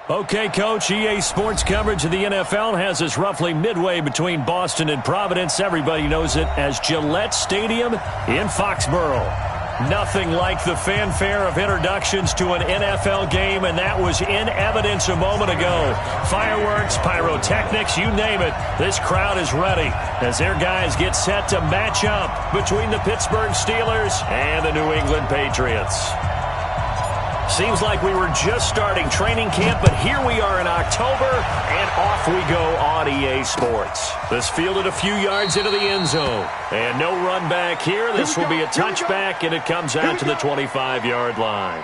Okay, Coach, EA Sports coverage of the NFL has us roughly midway between Boston and Providence. Everybody knows it as Gillette Stadium in Foxborough. Nothing like the fanfare of introductions to an NFL game, and that was in evidence a moment ago. Fireworks, pyrotechnics, you name it. This crowd is ready as their guys get set to match up between the Pittsburgh Steelers and the New England Patriots. Seems like we were just starting training camp, but here we are in October, and off we go on EA Sports. This fielded a few yards into the end zone, and no run back here. This will be a touchback, and it comes out to the 25-yard line.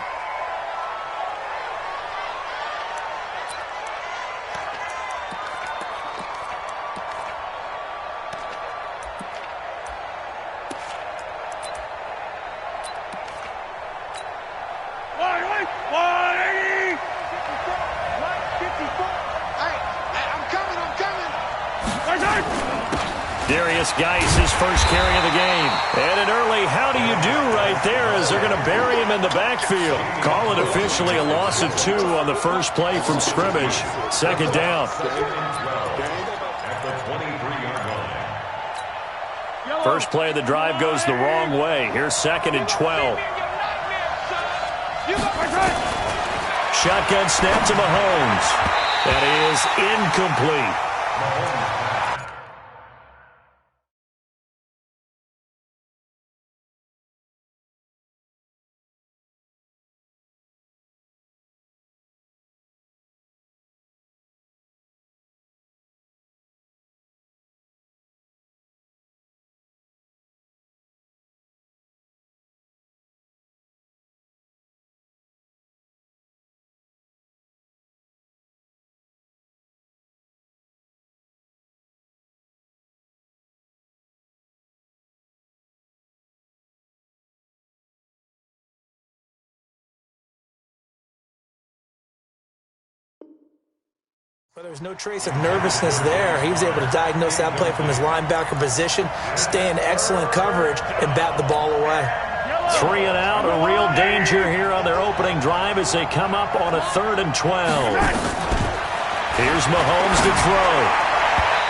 Geis, his first carry of the game. And an early how do you do right there as they're going to bury him in the backfield. Call it officially a loss of 2 on the first play from scrimmage. Second down. First play of the drive goes the wrong way. Here's 2nd and 12. Shotgun snap to Mahomes. That is incomplete. Well, there was no trace of nervousness there. He was able to diagnose that play from his linebacker position, stay in excellent coverage, and bat the ball away. 3 and out, a real danger here on their opening drive as they come up on a 3rd and 12. Here's Mahomes to throw.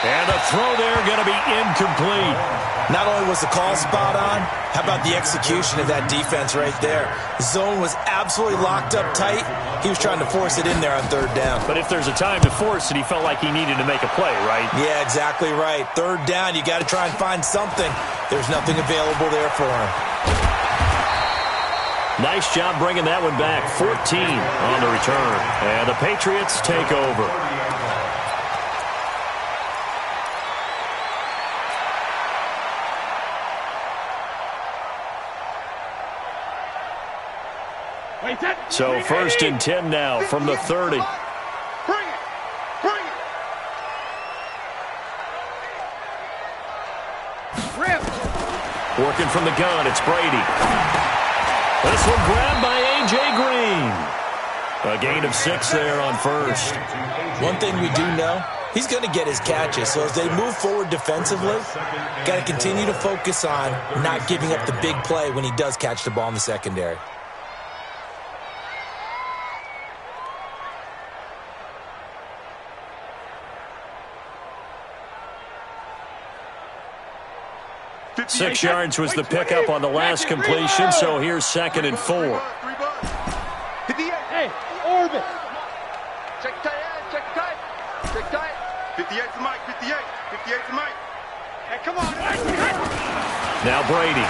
And the throw there going to be incomplete. Not only was the call spot on, how about the execution of that defense right there? The zone was absolutely locked up tight. He was trying to force it in there on 3rd down. But if there's a time to force it, he felt like he needed to make a play, right? Yeah, exactly right. 3rd down, you got to try and find something. There's nothing available there for him. Nice job bringing that one back. 14 on the return. And the Patriots take over. So 1st and 10 now from the 30. Bring it. Rip. Working from the gun, it's Brady. This one grabbed by A.J. Green. A gain of 6 there on 1st. One thing we do know, he's going to get his catches. So as they move forward defensively, got to continue to focus on not giving up the big play when he does catch the ball in the secondary. Six yards was the pickup on the last completion, so here's 2nd and 4. Hey, orbit. Check tight. 58 to Mike, 58 to Mike. Hey, come on. Now Brady.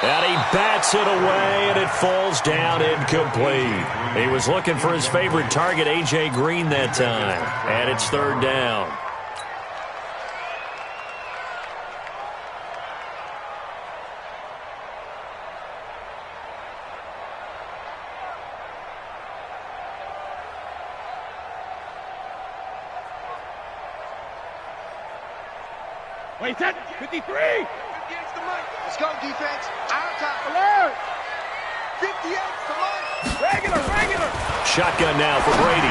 And he bats it away, and it falls down incomplete. He was looking for his favorite target, A.J. Green, that time. And it's 3rd down. Wait, that 53. 58's the Mike. Let's go, defense. Out top. Alert. 58's the Mike. Regular. Shotgun now for Brady.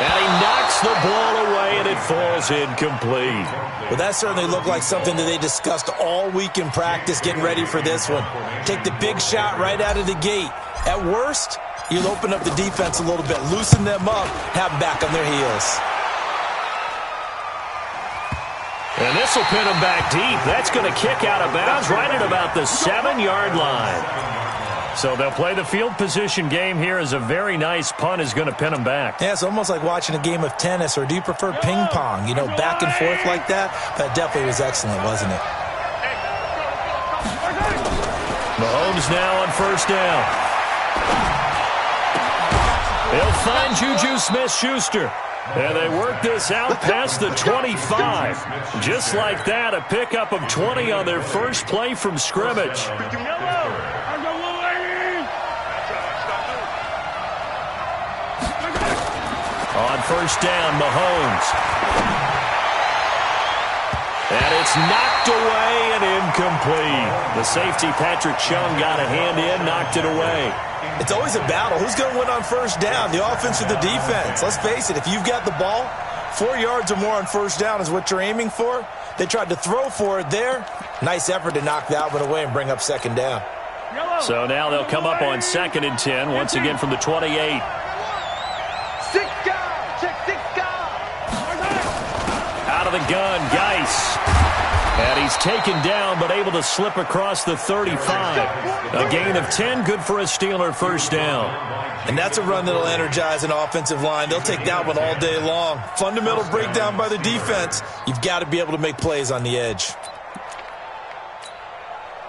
And he knocks the ball away, and it falls incomplete. Well, that certainly looked like something that they discussed all week in practice getting ready for this one. Take the big shot right out of the gate. At worst, you'll open up the defense a little bit, loosen them up, have them back on their heels. And this will pin them back deep. That's going to kick out of bounds right at about the 7-yard line. So they'll play the field position game here as a very nice punt is going to pin them back. Yeah, it's almost like watching a game of tennis, or do you prefer ping pong? You know, back and forth like that? That definitely was excellent, wasn't it? Mahomes now on first down. They'll find Juju Smith-Schuster. And they work this out past the 25. Just like that, a pickup of 20 on their first play from scrimmage. On first down, Mahomes. And it's knocked away and incomplete. The safety, Patrick Chung, got a hand in, knocked it away. It's always a battle. Who's going to win on first down, the offense or the defense? Let's face it, if you've got the ball, 4 yards or more on first down is what you're aiming for. They tried to throw for it there. Nice effort to knock that one away and bring up second down. So now they'll come up on 2nd and 10, once again from the 28. Out of the gun, Geis. And he's taken down, but able to slip across the 35. A gain of 10, good for a Steeler first down. And that's a run that'll energize an offensive line. They'll take that one all day long. Fundamental breakdown by the defense. You've got to be able to make plays on the edge.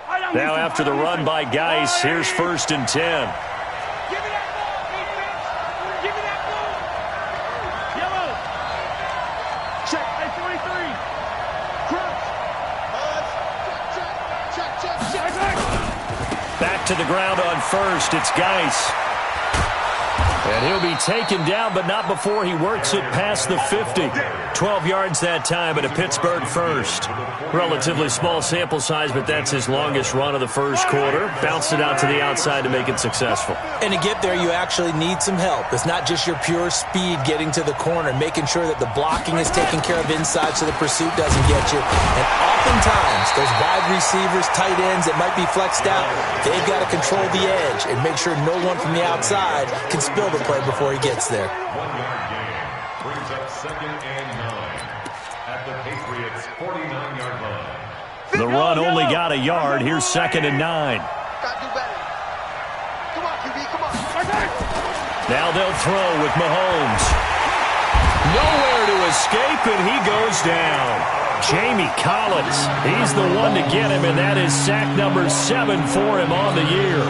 Now after the run by Geis, here's 1st and 10. Back to the ground on first. It's Geis. And he'll be taken down, but not before he works it past the 50. 12 yards that time at a Pittsburgh first. Relatively small sample size, but that's his longest run of the first quarter. Bounced it out to the outside to make it successful. And to get there, you actually need some help. It's not just your pure speed getting to the corner, making sure that the blocking is taken care of inside so the pursuit doesn't get you. And oftentimes, those wide receivers, tight ends that might be flexed out, they've got to control the edge and make sure no one from the outside can spill the play before he gets there. 1-yard gain brings up 2nd and 9 at the Patriots' 49-yard line. The run only got a yard. Here's 2nd and 9. Now they'll throw with Mahomes. Nowhere to escape, and he goes down. Jamie Collins, he's the one to get him, and that is sack number 7 for him on the year.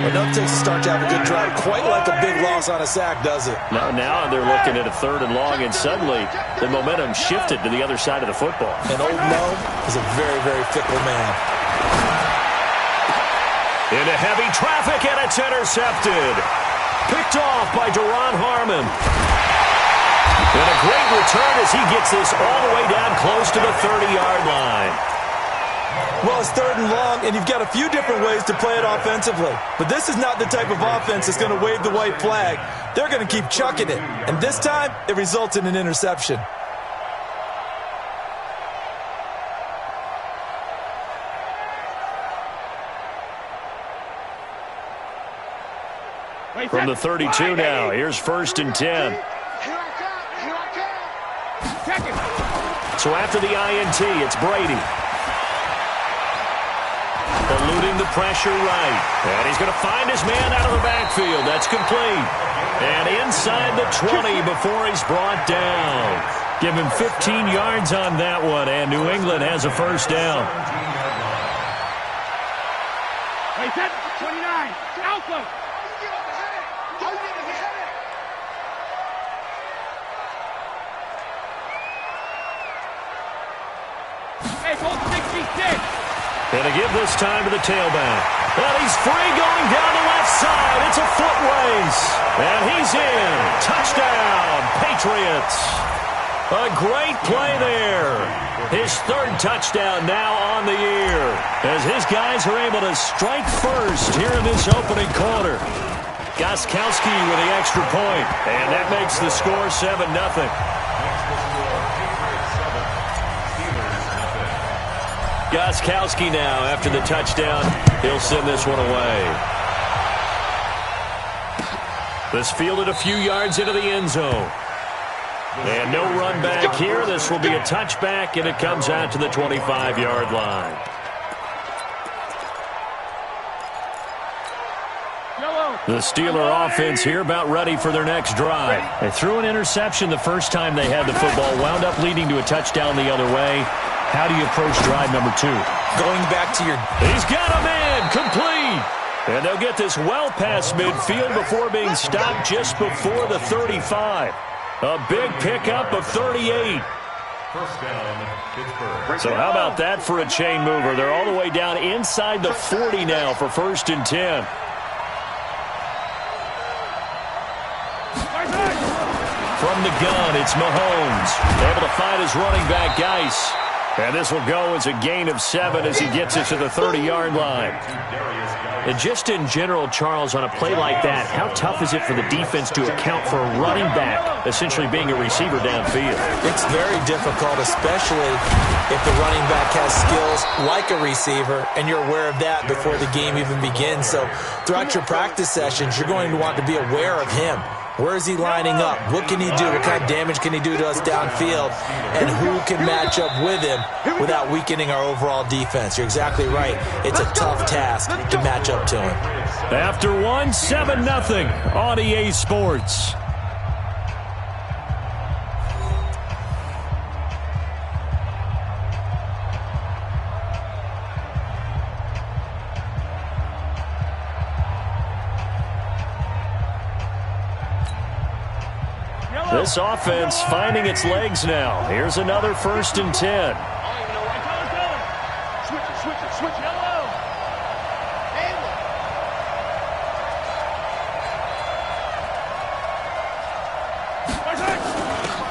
Enough takes to start to have a good drive. Quite like a big loss on a sack, does it? Now they're looking at a 3rd and long, and suddenly the momentum shifted to the other side of the football. And Old Mo is a very, very fickle man. Into heavy traffic, and it's intercepted. Picked off by Duron Harmon. And a great return as he gets this all the way down close to the 30-yard line. Well, it's 3rd and long, and you've got a few different ways to play it offensively. But this is not the type of offense that's going to wave the white flag. They're going to keep chucking it. And this time, it results in an interception. From the 32 now, here's 1st and 10. So after the INT, it's Brady. Eluding the pressure right. And he's going to find his man out of the backfield. That's complete. And inside the 20 before he's brought down. Give him 15 yards on that one, and New England has a first down. Hey, set 29. Alpha. Hey, hold 66. And to give this time to the tailback. And he's free going down the left side. It's a foot race. And he's in. Touchdown, Patriots. A great play there. His 3rd touchdown now on the year. As his guys are able to strike first here in this opening quarter. Gostkowski with the extra point, and that makes the score 7-0. Gostkowski now, after the touchdown, he'll send this one away. This fielded a few yards into the end zone. And no run back here. This will be a touchback, and it comes out to the 25-yard line. The Steeler offense here about ready for their next drive. They threw an interception the first time they had the football, wound up leading to a touchdown the other way. How do you approach drive number 2? Going back to your... He's got a man, complete. And they'll get this well past midfield before being stopped just before the 35. A big pickup of 38. First down, Pittsburgh. So how about that for a chain mover? They're all the way down inside the 40 now for 1st and 10. From the gun, it's Mahomes. Able to find his running back, Geis. And this will go as a gain of 7 as he gets it to the 30-yard line. And just in general, Charles, on a play like that, how tough is it for the defense to account for a running back essentially being a receiver downfield? It's very difficult, especially if the running back has skills like a receiver, and you're aware of that before the game even begins. So throughout your practice sessions, you're going to want to be aware of him. Where is he lining up? What can he do? What kind of damage can he do to us downfield? And who can match up with him without weakening our overall defense? You're exactly right. It's a tough task to match up to him. After 7-0 on EA Sports. This offense finding its legs now. Here's another 1st and 10. Switch it. Yellow.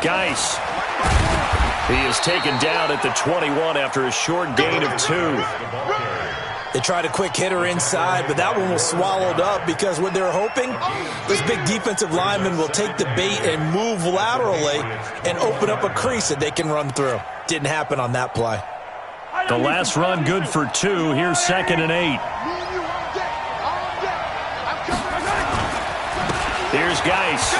Geis. He is taken down at the 21 after a short gain of 2. They tried a quick hitter inside, but that one was swallowed up because what they're hoping, this big defensive lineman will take the bait and move laterally and open up a crease that they can run through. Didn't happen on that play. The last run good for 2. Here's 2nd and 8. Here's Geis.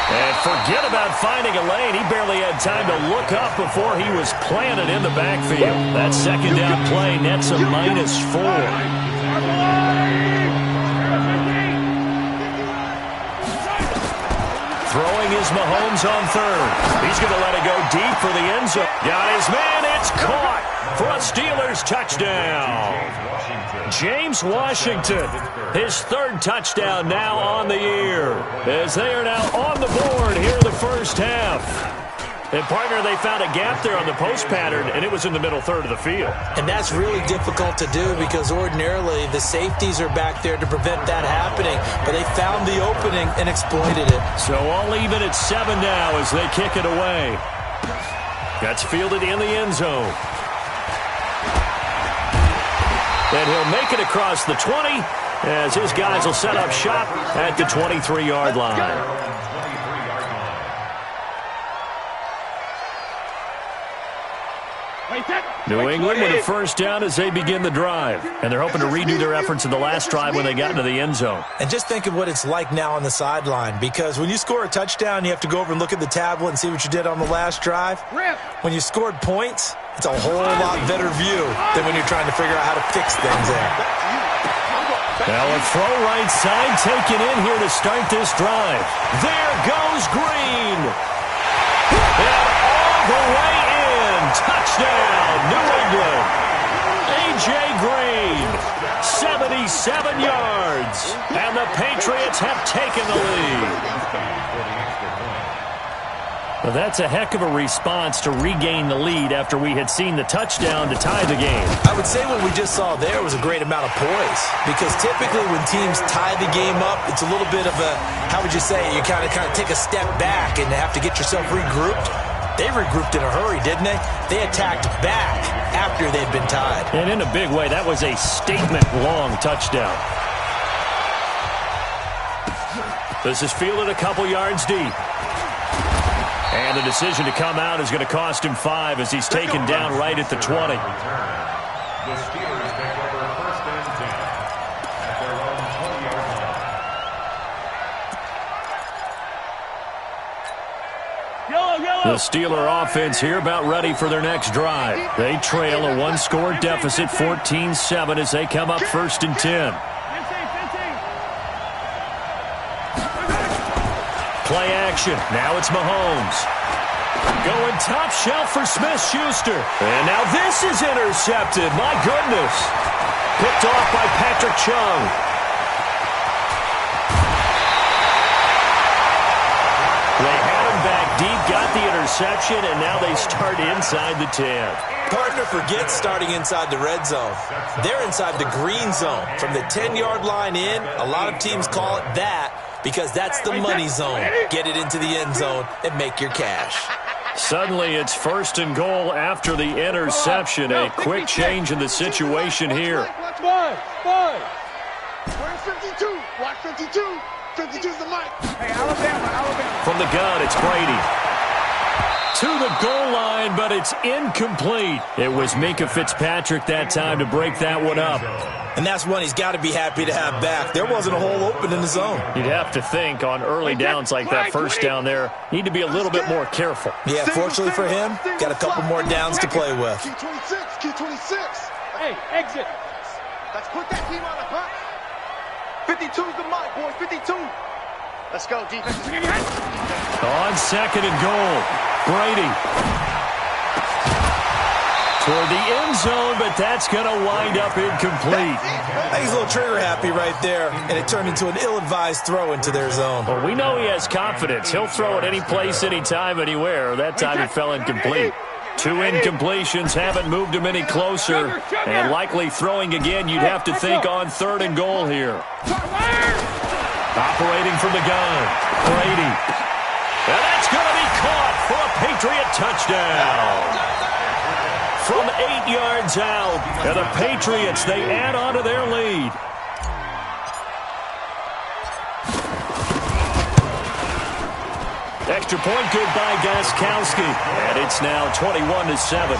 And forget about finding a lane. He barely had time to look up before he was planted in the backfield. That 2nd down play nets a -4. Throwing is Mahomes on 3rd. He's going to let it go deep for the end zone. Got his man. It's caught for a Steelers touchdown. James Washington, his 3rd touchdown now on the year, as they are now on the board here in the first half. And, partner, they found a gap there on the post pattern, and it was in the middle 3rd of the field. And that's really difficult to do because ordinarily the safeties are back there to prevent that happening, but they found the opening and exploited it. So all even at 7 now as they kick it away. That's fielded in the end zone. And he'll make it across the 20 as his guys will set up shop at the 23-yard line. New England with a 1st down as they begin the drive. And they're hoping to redo their efforts in the last drive when they got into the end zone. And just think of what it's like now on the sideline, because when you score a touchdown, you have to go over and look at the tablet and see what you did on the last drive. When you scored points, it's a whole lot better view than when you're trying to figure out how to fix things there. Now a throw right side taken in here to start this drive. There goes Green. And all the way in. Touchdown, New England. A.J. Green, 77 yards. And the Patriots have taken the lead. Well, that's a heck of a response to regain the lead after we had seen the touchdown to tie the game. I would say what we just saw there was a great amount of poise, because typically when teams tie the game up, it's a little bit of a, how would you say, you kind of take a step back and have to get yourself regrouped. They regrouped in a hurry, didn't they? They attacked back after they'd been tied. And in a big way, that was a statement-long touchdown. This is fielded a couple yards deep. And the decision to come out is going to cost him 5 as he's taken down right at the 20. The Steelers take over 1st and 10 at their own 20-yard line. The Steeler offense here about ready for their next drive. They trail a 1-score deficit, 14-7, as they come up 1st and 10. Play action. Now it's Mahomes. Going top shelf for Smith-Schuster. And now this is intercepted. My goodness. Picked off by Patrick Chung. They had him back deep, got the interception, and now they start inside the 10. Partner forgets starting inside the red zone. They're inside the green zone. From the 10-yard line in, a lot of teams call it that because that's the money zone. Get it into the end zone and make your cash. Suddenly it's 1st and goal after the interception. A quick change in the situation here. Where's 52? Watch 52. 52's the mic. Hey, Alabama. From the gun, it's Brady. To the goal line, but it's incomplete. It was Minkah Fitzpatrick that time to break that one up. And that's one he's got to be happy to have back. There wasn't a hole open in the zone. You'd have to think on early downs like that first down there, need to be a little bit more careful. Yeah, fortunately for him, got a couple more downs to play with. Key 26. Key 26. Hey, exit. Let's put that team on a hunt. 52's the mic, boy. 52. Let's go, defense. On 2nd and goal, Brady. Toward the end zone, but that's going to wind up incomplete. I think he's a little trigger happy right there, and it turned into an ill-advised throw into their zone. Well, we know he has confidence. He'll throw it any place, anytime, anywhere. That time it fell incomplete. 2 incompletions haven't moved him any closer, and likely throwing again, you'd have to think on 3rd and goal here. Operating from the gun, Brady. And that's going to be caught for a Patriot touchdown. From 8 yards out, and the Patriots, they add on to their lead. Extra point good by Gostkowski, and it's now 21-7.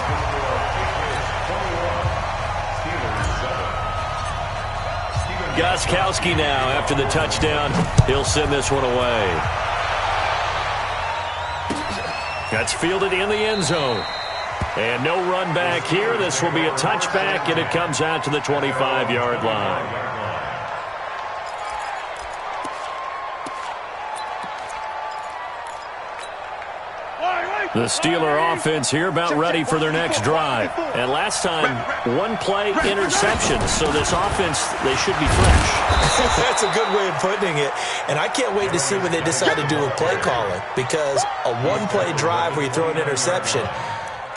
Gostkowski now, after the touchdown, he'll send this one away. That's fielded in the end zone. And no run back here. This will be a touchback, and it comes out to the 25-yard line. The Steeler offense here about ready for their next drive. And last time, 1-play interception. So this offense, they should be fresh. That's a good way of putting it. And I can't wait to see what they decide to do with play calling. Because a 1-play drive where you throw an interception,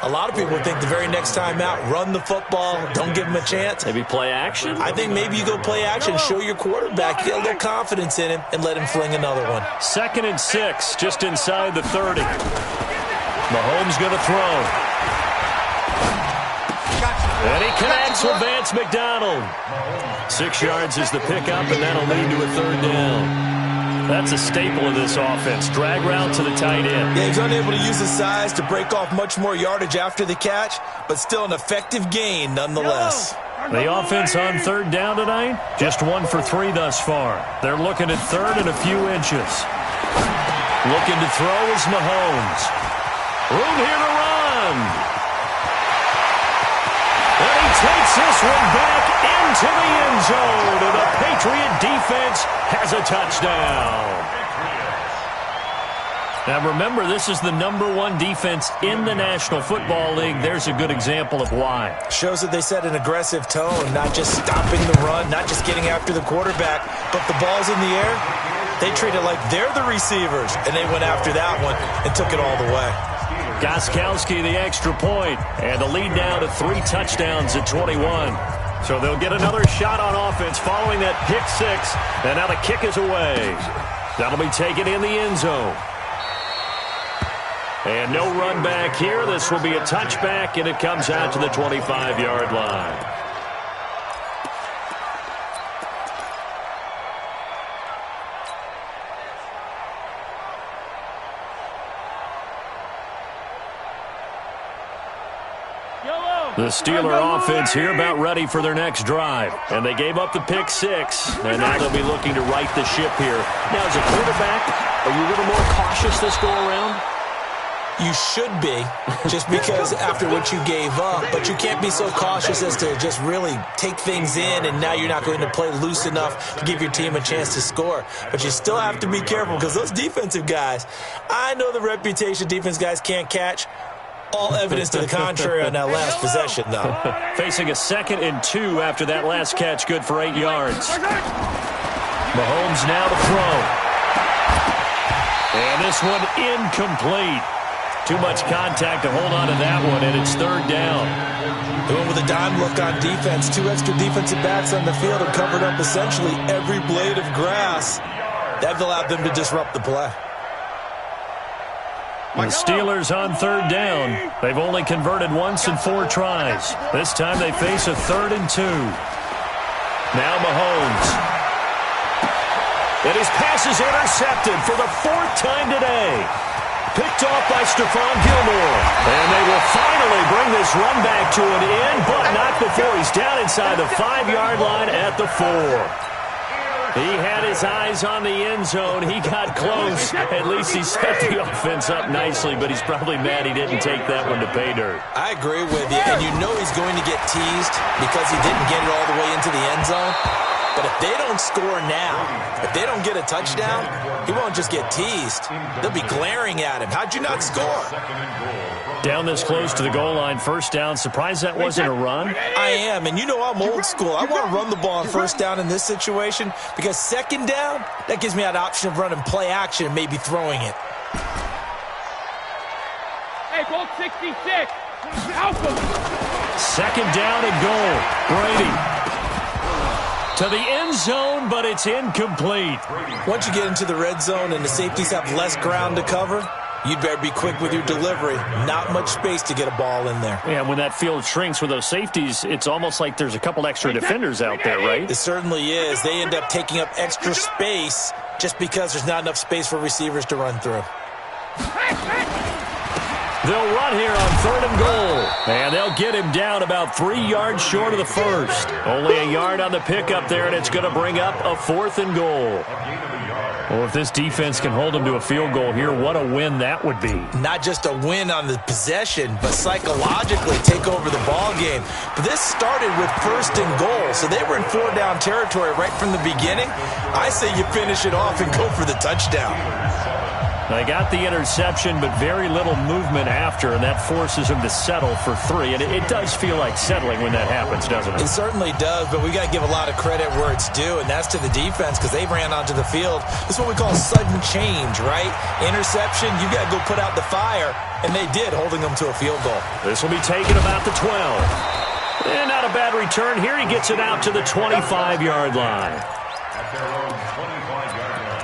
a lot of people think the very next time out, run the football, don't give him a chance. Maybe play action? I think maybe you go play action, show your quarterback, get a little confidence in him, and let him fling another one. 2nd and 6, just inside the 30. Mahomes going to throw. And he connects with Vance McDonald. 6 yards is the pickup, and that'll lead to a 3rd down. That's a staple of this offense. Drag route to the tight end. Yeah, he's unable to use his size to break off much more yardage after the catch, but still an effective gain nonetheless. The offense on 3rd down tonight, just 1 for 3 thus far. They're looking at 3rd and a few inches. Looking to throw is Mahomes. Room here to run. And he takes this one back into the end zone. And the Patriot defense has a touchdown. Now remember, this is the #1 defense in the National Football League. There's a good example of why. Shows that they set an aggressive tone, not just stopping the run, not just getting after the quarterback, but the ball's in the air. They treat it like they're the receivers, and they went after that one and took it all the way. Gostkowski the extra point, and the lead now to 3 touchdowns at 21. So they'll get another shot on offense following that pick 6, and now the kick is away. That'll be taken in the end zone. And no run back here. This will be a touchback, and it comes out to the 25-yard line. The Steeler offense here about ready for their next drive. And they gave up the pick 6, and now they'll be looking to right the ship here. Now, as a quarterback, are you a little more cautious this go-around? You should be, just because after what you gave up, but you can't be so cautious as to just really take things in, and now you're not going to play loose enough to give your team a chance to score. But you still have to be careful, because those defensive guys, I know the reputation defense guys can't catch. All evidence to the contrary on that last possession, though. Facing a 2nd and 2 after that last catch, good for 8 yards. Mahomes now to throw. And this one incomplete. Too much contact to hold on to that one, and it's 3rd down. They went with a dime look on defense. 2 extra defensive backs on the field and covered up essentially every blade of grass. That allowed them to disrupt the play. The Steelers on 3rd down. They've only converted once in 4 tries. This time they face a 3rd and 2. Now Mahomes. And his pass is intercepted for the 4th time today. Picked off by Stephon Gilmore. And they will finally bring this run back to an end, but not before he's down inside the 5-yard line at the 4. He had his eyes on the end zone. He got close. At least he set the offense up nicely, but he's probably mad he didn't take that one to pay dirt. I agree with you, and you know he's going to get teased because he didn't get it all the way into the end zone. But if they don't score now, if they don't get a touchdown, he won't just get teased. They'll be glaring at him. How'd you not score? Down this close to the goal line, 1st down. Surprised that wasn't a run? I am, and you know I'm old school. I want to run the ball on 1st down in this situation because 2nd down, that gives me that option of running play action and maybe throwing it. Hey, goal 66. Alpha. 2nd down and goal. Brady to the end zone, but it's incomplete. Once you get into the red zone and the safeties have less ground to cover, you'd better be quick with your delivery. Not much space to get a ball in there. Yeah, when that field shrinks with those safeties, it's almost like there's a couple extra defenders out there, right? It certainly is. They end up taking up extra space just because there's not enough space for receivers to run through. They'll run here on 3rd and goal. And they'll get him down about 3 yards short of the 1st. Only a yard on the pickup there, and it's going to bring up a 4th and goal. Well, if this defense can hold them to a field goal here, what a win that would be. Not just a win on the possession, but psychologically take over the ball game. But this started with 1st and goal, so they were in 4-down territory right from the beginning. I say you finish it off and go for the touchdown. They got the interception, but very little movement after, and that forces them to settle for 3. And it does feel like settling when that happens, doesn't it? It certainly does, but we got to give a lot of credit where it's due, and that's to the defense because they ran onto the field. This is what we call sudden change, right? Interception, you got to go put out the fire, and they did, holding them to a field goal. This will be taken about the 12. And not a bad return here. He gets it out to the 25-yard line. At their own 25-yard line.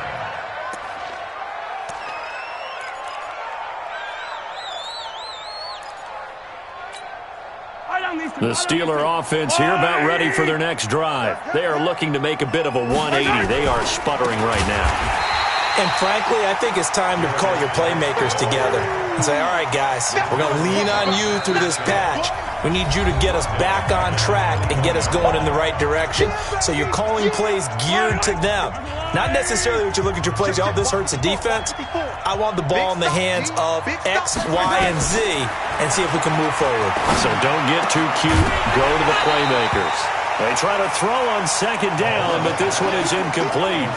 The Steeler offense here about ready for their next drive. They are looking to make a bit of a 180. They are sputtering right now. And frankly, I think it's time to call your playmakers together and say, all right, guys, we're going to lean on you through this patch. We need you to get us back on track and get us going in the right direction. So you're calling plays geared to them. Not necessarily what you look at your plays, oh, this hurts the defense. I want the ball in the hands of X, Y, and Z and see if we can move forward. So don't get too cute. Go to the playmakers. They try to throw on 2nd down, but this one is incomplete.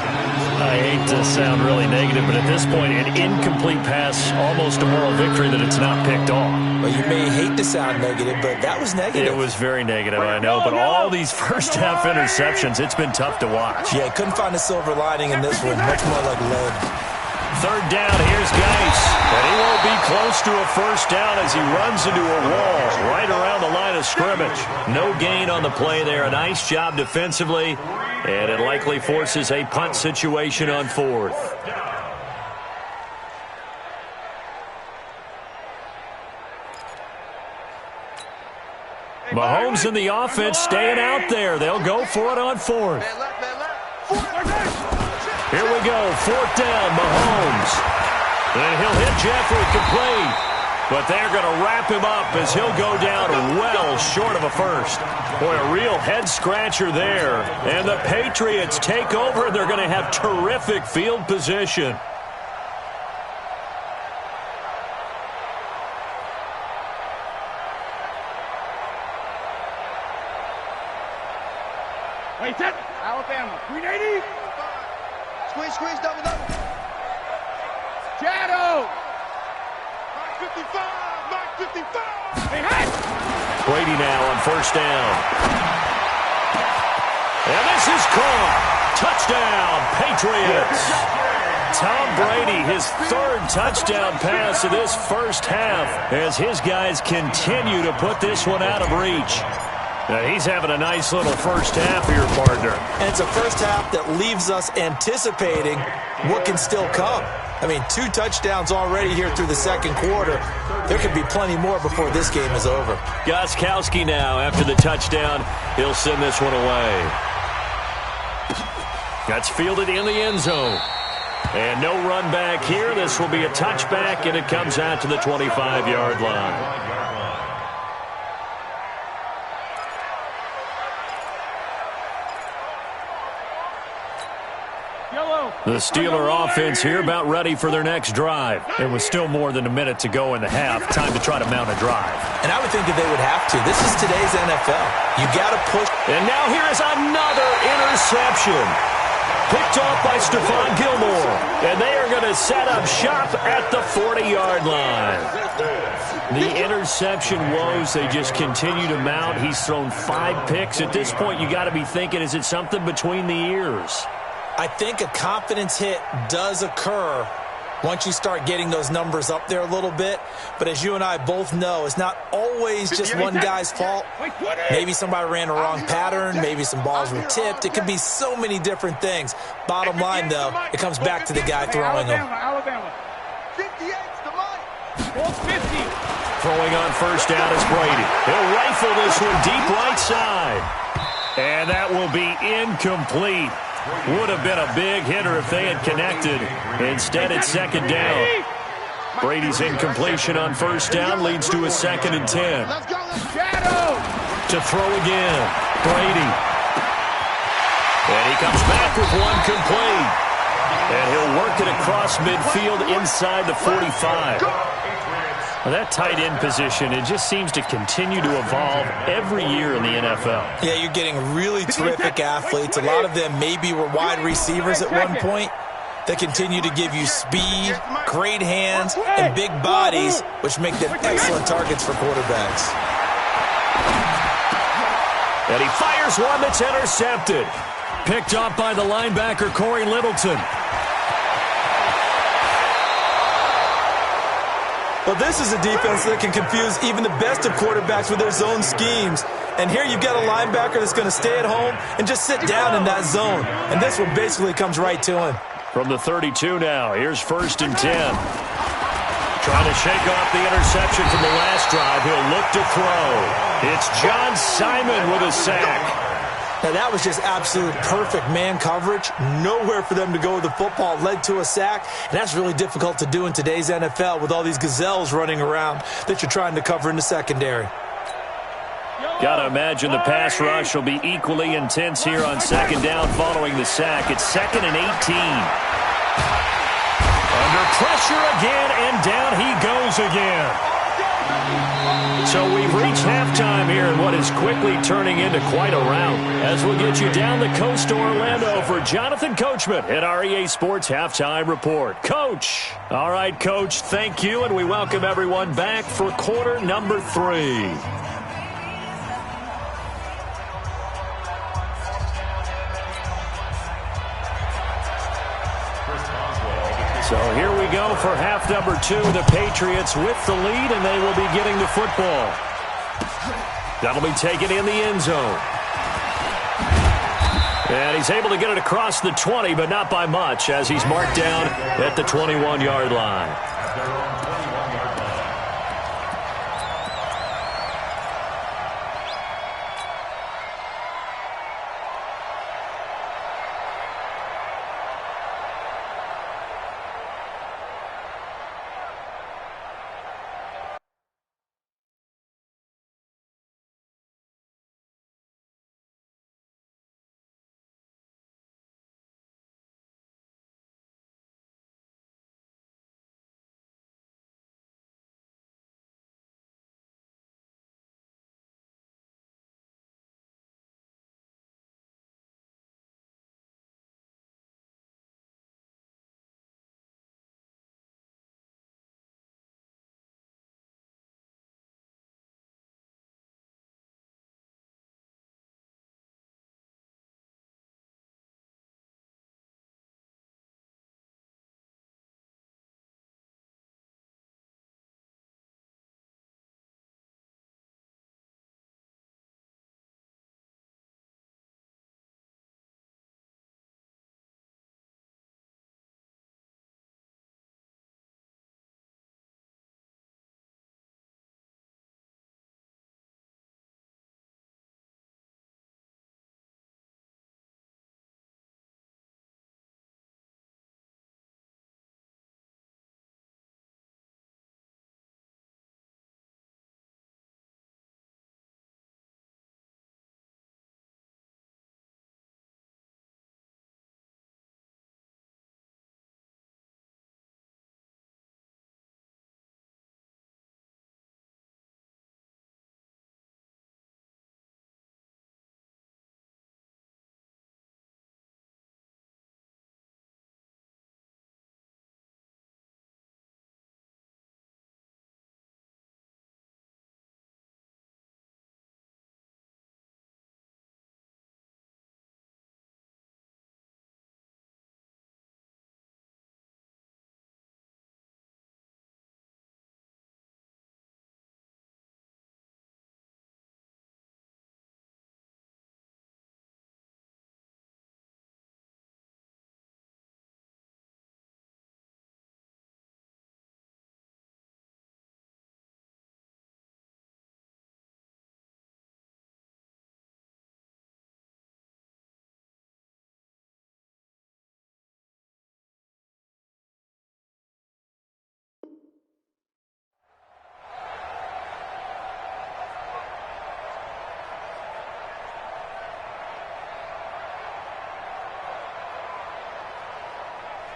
I hate to sound really negative, but at this point, an incomplete pass, almost a moral victory that it's not picked off. Well, you may hate to sound negative, but that was negative. It was very negative, I know, but all these first-half interceptions, it's been tough to watch. Yeah, couldn't find a silver lining in this one. Much more like lead. 3rd down, here's Geis. And he won't be close to a 1st down as he runs into a wall right around the line of scrimmage. No gain on the play there. A nice job defensively, and it likely forces a punt situation on 4th. Mahomes and the offense staying out there. They'll go for it on 4th. Here we go, 4th down, Mahomes. And he'll hit Jeffrey, complete. But they're going to wrap him up as he'll go down well short of a first. Boy, a real head-scratcher there. And the Patriots take over. They're going to have terrific field position. Wait, set. Alabama. 380. Squeeze, double. Shadow. Mark 55. Hey, hot. Brady now on first down. And this is caught. Touchdown, Patriots. Tom Brady, his third touchdown pass of this first half as his guys continue to put this one out of reach. Now, he's having a nice little first half here, partner. And it's a first half that leaves us anticipating what can still come. I mean, 2 touchdowns already here through the second quarter. There could be plenty more before this game is over. Gostkowski now after the touchdown. He'll send this one away. That's fielded in the end zone. And no run back here. This will be a touchback, and it comes out to the 25-yard line. The Steeler offense here about ready for their next drive. It was still more than a minute to go in the half. Time to try to mount a drive. And I would think that they would have to. This is today's NFL. You got to push. And now here is another interception. Picked off by Stephon Gilmore. And they are going to set up shop at the 40-yard line. The interception woes, they just continue to mount. He's thrown 5 picks. At this point, you got to be thinking, is it something between the ears? I think a confidence hit does occur once you start getting those numbers up there a little bit. But as you and I both know, it's not always just one guy's fault. Maybe somebody ran a wrong pattern. Maybe some balls were tipped. It could be so many different things. Bottom line, though, it comes back to the guy throwing them. Alabama. 58's the money. 50. Throwing on first down is Brady. He'll rifle this one deep right side. And that will be incomplete. Would have been a big hitter if they had connected. Instead, it's second down. Brady's incompletion on first down leads to a 2nd and 10. Shadow. To throw again. Brady. And he comes back with one complete. And he'll work it across midfield inside the 45. Well, that tight end position, it just seems to continue to evolve every year in the NFL. Yeah, you're getting really terrific athletes. A lot of them maybe were wide receivers at one point. They continue to give you speed, great hands, and big bodies, which make them excellent targets for quarterbacks. And he fires one that's intercepted. Picked off by the linebacker, Corey Littleton. Well, this is a defense that can confuse even the best of quarterbacks with their zone schemes. And here you've got a linebacker that's going to stay at home and just sit down in that zone. And this one basically comes right to him. From the 32 now, here's 1st and 10. Trying to shake off the interception from the last drive. He'll look to throw. It's John Simon with a sack. Now, that was just absolute perfect man coverage. Nowhere for them to go with the football. Led to a sack. And that's really difficult to do in today's NFL with all these gazelles running around that you're trying to cover in the secondary. Got to imagine the pass rush will be equally intense here on second down following the sack. It's 2nd and 18. Under pressure again, and down he goes again. So we've reached halftime here in what is quickly turning into quite a rout. As we'll get you down the coast to Orlando for Jonathan Coachman at our EA Sports Halftime Report. Coach. All right, Coach, thank you, and we welcome everyone back for quarter number 3. So here we go for half number 2. The Patriots with the lead, and they will be getting the football. That'll be taken in the end zone. And he's able to get it across the 20, but not by much, as he's marked down at the 21-yard line.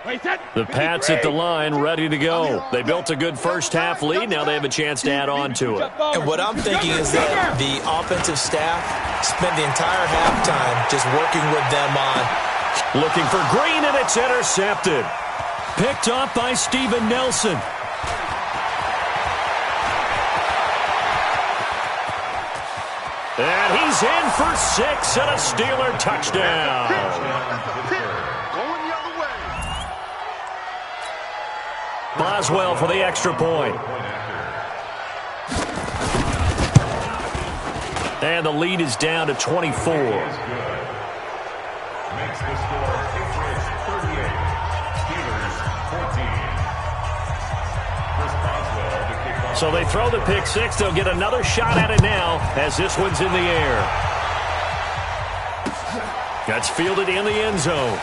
The Pats at the line, ready to go. They built a good first-half lead. Now they have a chance to add on to it. And what I'm thinking is that the offensive staff spent the entire halftime just working with them on. Looking for Green, and it's intercepted. Picked off by Steven Nelson. And he's in for 6 and a Steeler touchdown. Going the other way. Boswell for the extra point. And the lead is down to 24. Makes the score Patriots 38, Steelers 14. Chris Boswell to kick off. So they throw the pick six. They'll get another shot at it now as this one's in the air. That's fielded in the end zone.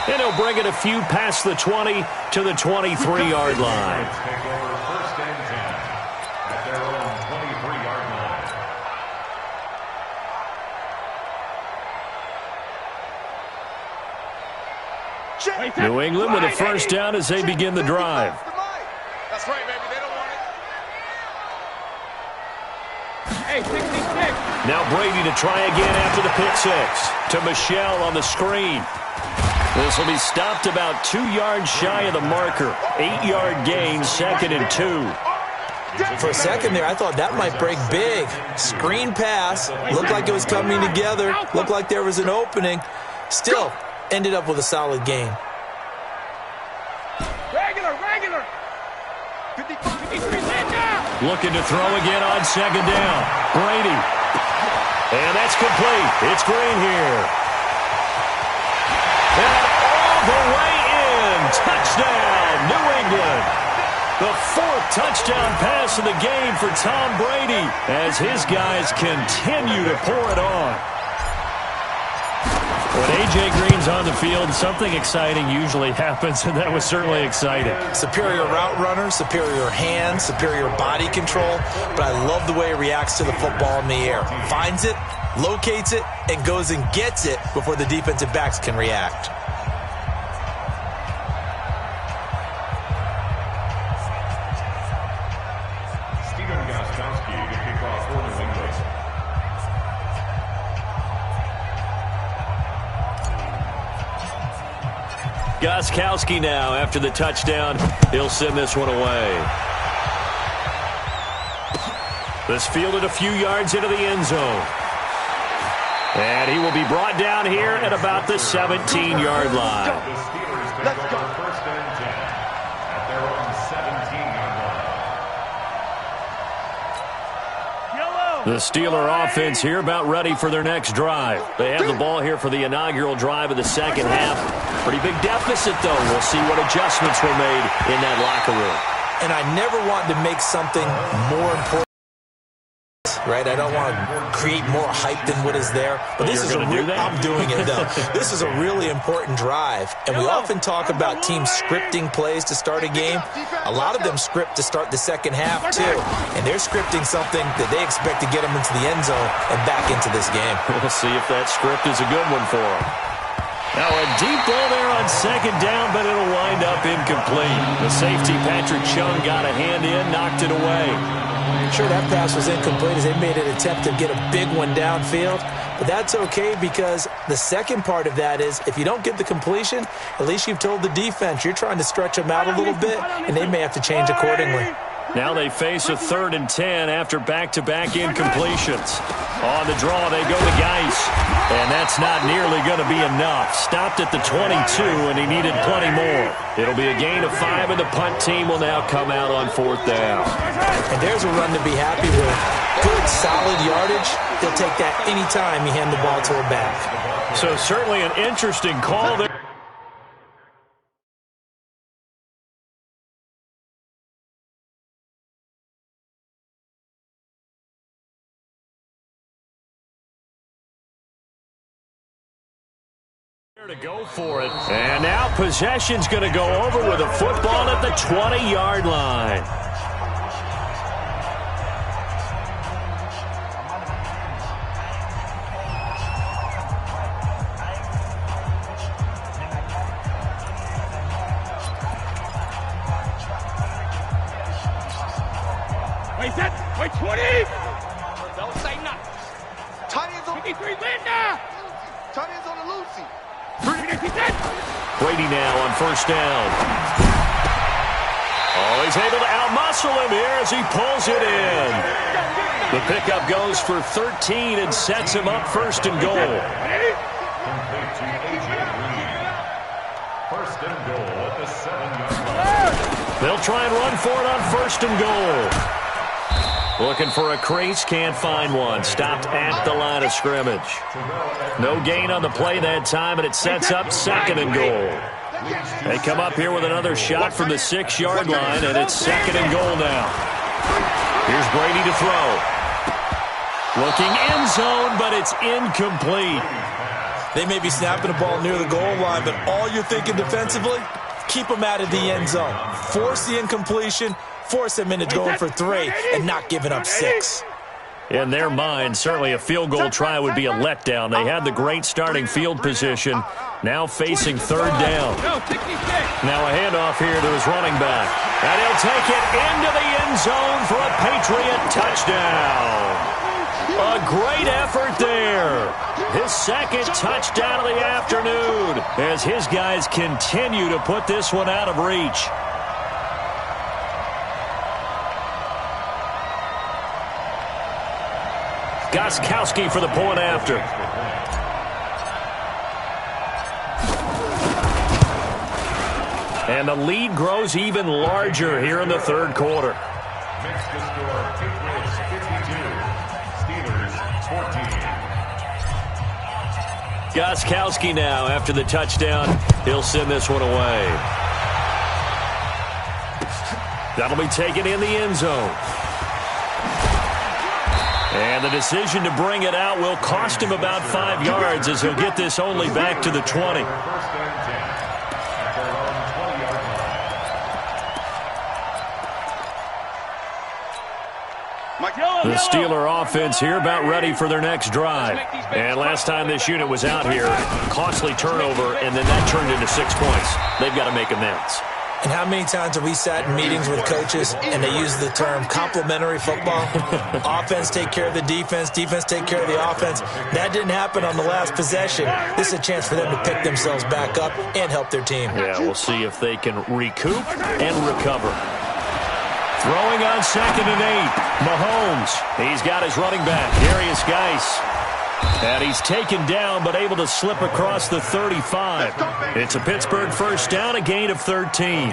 And he'll bring it a few past the 20 to the 23-yard line. Take over first and 10 at their own 23-yard line. New England with a first down as they begin the drive. That's right, baby. They don't want it. Hey, 66. Now Brady to try again after the pick six. To Michelle on the screen. This will be stopped about 2 yards shy of the marker. 8-yard gain, 2nd and 2. For a second there, I thought that might break big. Screen pass. Looked like it was coming together. Looked like there was an opening. Still ended up with a solid gain. Regular. 53 now. Looking to throw again on second down. Brady. And that's complete. It's Green here. And all the way in. Touchdown, New England. The 4th touchdown pass of the game for Tom Brady as his guys continue to pour it on. When A.J. Green's on the field, something exciting usually happens, and that was certainly exciting. Superior route runner, superior hands, superior body control, but I love the way he reacts to the football in the air. Finds it, locates it, and goes and gets it before the defensive backs can react. Gostkowski now after the touchdown. He'll send this one away. This fielded a few yards into the end zone. And he will be brought down here at about the 17-yard line. Let's go. First and 10 at their own 17-yard line. The Steeler offense here about ready for their next drive. They have the ball here for the inaugural drive of the second half. Pretty big deficit, though. We'll see what adjustments were made in that locker room. And I never want to make something more important, right? I don't want to create more hype than what is there. But this is I'm doing it, though. This is a really important drive. And we often talk about teams scripting plays to start a game. A lot of them script to start the second half, too. And they're scripting something that they expect to get them into the end zone and back into this game. We'll see if that script is a good one for them. Now a deep ball there on second down, but it'll wind up incomplete. The safety, Patrick Chung, got a hand in, knocked it away. Sure, that pass was incomplete as they made an attempt to get a big one downfield. But that's okay because the second part of that is if you don't get the completion, at least you've told the defense you're trying to stretch them out a little bit, and they may have to change accordingly. Now they face a 3rd and 10 after back-to-back incompletions. On the draw, they go to Geis. And that's not nearly going to be enough. Stopped at the 22, and he needed plenty more. It'll be a gain of 5, and the punt team will now come out on 4th down. And there's a run to be happy with. Good, solid yardage. He'll take that any time you hand the ball to a back. So certainly an interesting call there. To go for it. And now possession's going to go over with a football at the 20-yard line. 53, Linda! Tight ends on the Lucy. Brady now on first down. Oh, he's able to outmuscle him here as he pulls it in. The pickup goes for 13 and sets him up first and goal. Complete to A.J. Green. First and goal at the 7-yard line. They'll try and run for it on first and goal. Looking for a crease, can't find one. Stopped at the line of scrimmage. No gain on the play that time, and it sets up second and goal. They come up here with another shot from the 6-yard line, and it's second and goal now. Here's Brady to throw. Looking end zone, but it's incomplete. They may be snapping the ball near the goal line, but all you're thinking defensively, keep them out of the end zone. Force the incompletion, force them into going for 3, and not giving up 6. In their mind, certainly a field goal try would be a letdown. They had the great starting field position, now facing third down. Now a handoff here to his running back. And he'll take it into the end zone for a Patriot touchdown. A great effort there. His second touchdown of the afternoon as his guys continue to put this one out of reach. Gostkowski for the point after. And the lead grows even larger here in the third quarter. Makes the score Patriots 52, Steelers 14. Gostkowski now after the touchdown. He'll send this one away. That'll be taken in the end zone. And the decision to bring it out will cost him about 5 yards as he'll get this only back to the 20. First and 10 at their own 20-yard line. The Steeler offense here about ready for their next drive. And last time this unit was out here, costly turnover, and then that turned into 6 points. They've got to make amends. And how many times have we sat in meetings with coaches and they use the term complementary football? Offense take care of the defense, defense take care of the offense. That didn't happen on the last possession. This is a chance for them to pick themselves back up and help their team. Yeah, we'll see if they can recoup and recover. Throwing on 2nd and 8. Mahomes. He's got his running back, Darius Geis. And he's taken down, but able to slip across the 35. It's a Pittsburgh first down, a gain of 13.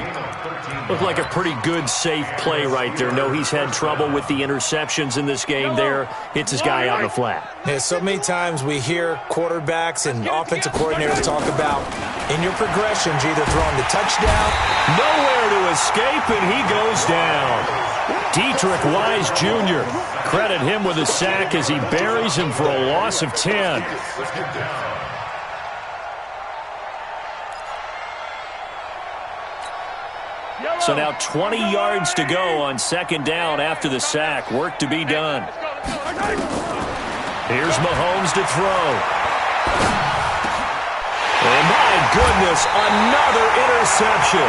Looked like a pretty good, safe play right there. No, he's had trouble with the interceptions in this game there. Hits his guy out in the flat. Yeah, so many times we hear quarterbacks and offensive coordinators talk about, in your progressions, you're either throwing the touchdown. Nowhere to escape, and he goes down. Dietrich Wise Jr. Credit him with a sack as he buries him for a loss of 10. So now 20 yards to go on 2nd down after the sack. Work to be done. Here's Mahomes to throw. Oh, my goodness, another interception.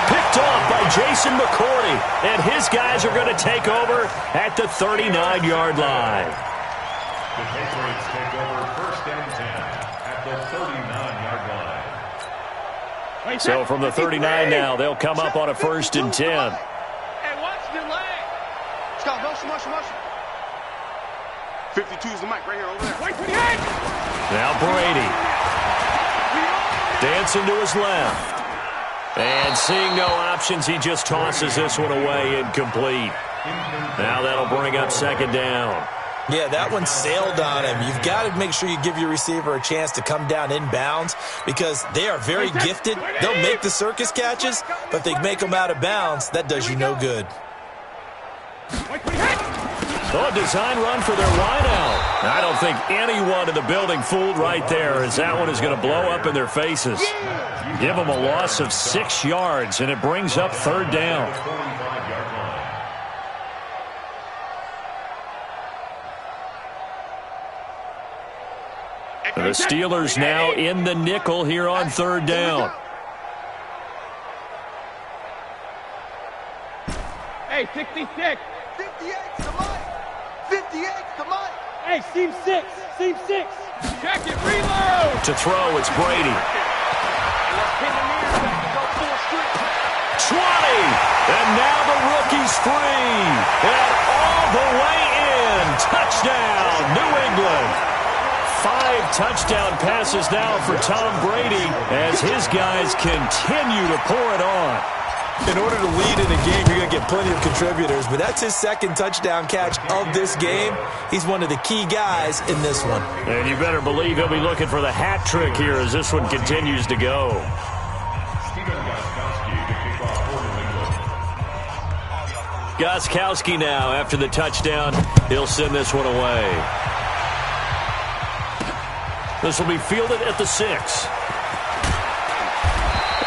Picked off by Jason McCourty, and his guys are going to take over at the 39-yard line. The Patriots take over first and 10 at the 39-yard line. So from the 39 now, they'll come up on a 1st and 10. Hey, watch the leg. Scott, motion. 52 is the mic right here over there. Now Brady. Dancing to his left. And seeing no options, he just tosses this one away incomplete. Now that'll bring up 2nd down. Yeah, that one sailed on him. You've got to make sure you give your receiver a chance to come down inbounds because they are very gifted. They'll make the circus catches, but if they make them out of bounds, that does you no good. So a design run for their wideout. I don't think anyone in the building fooled right there as that one is going to blow up in their faces. Give them a loss of 6 yards, and it brings up 3rd down. The Steelers now in the nickel here on 3rd down. Hey, 66. 58's the mic. 58's the mic. Hey, seam six. Check it, reload. To throw, it's Brady. 20, and now the rookie's free, and all the way in. Touchdown, New England. 5 touchdown passes now for Tom Brady as his guys continue to pour it on. In order to lead in a game, you're going to get plenty of contributors, but that's his second touchdown catch of this game. He's one of the key guys in this one. And you better believe he'll be looking for the hat trick here as this one continues to go. Gostkowski now after the touchdown. He'll send this one away. This will be fielded at the 6.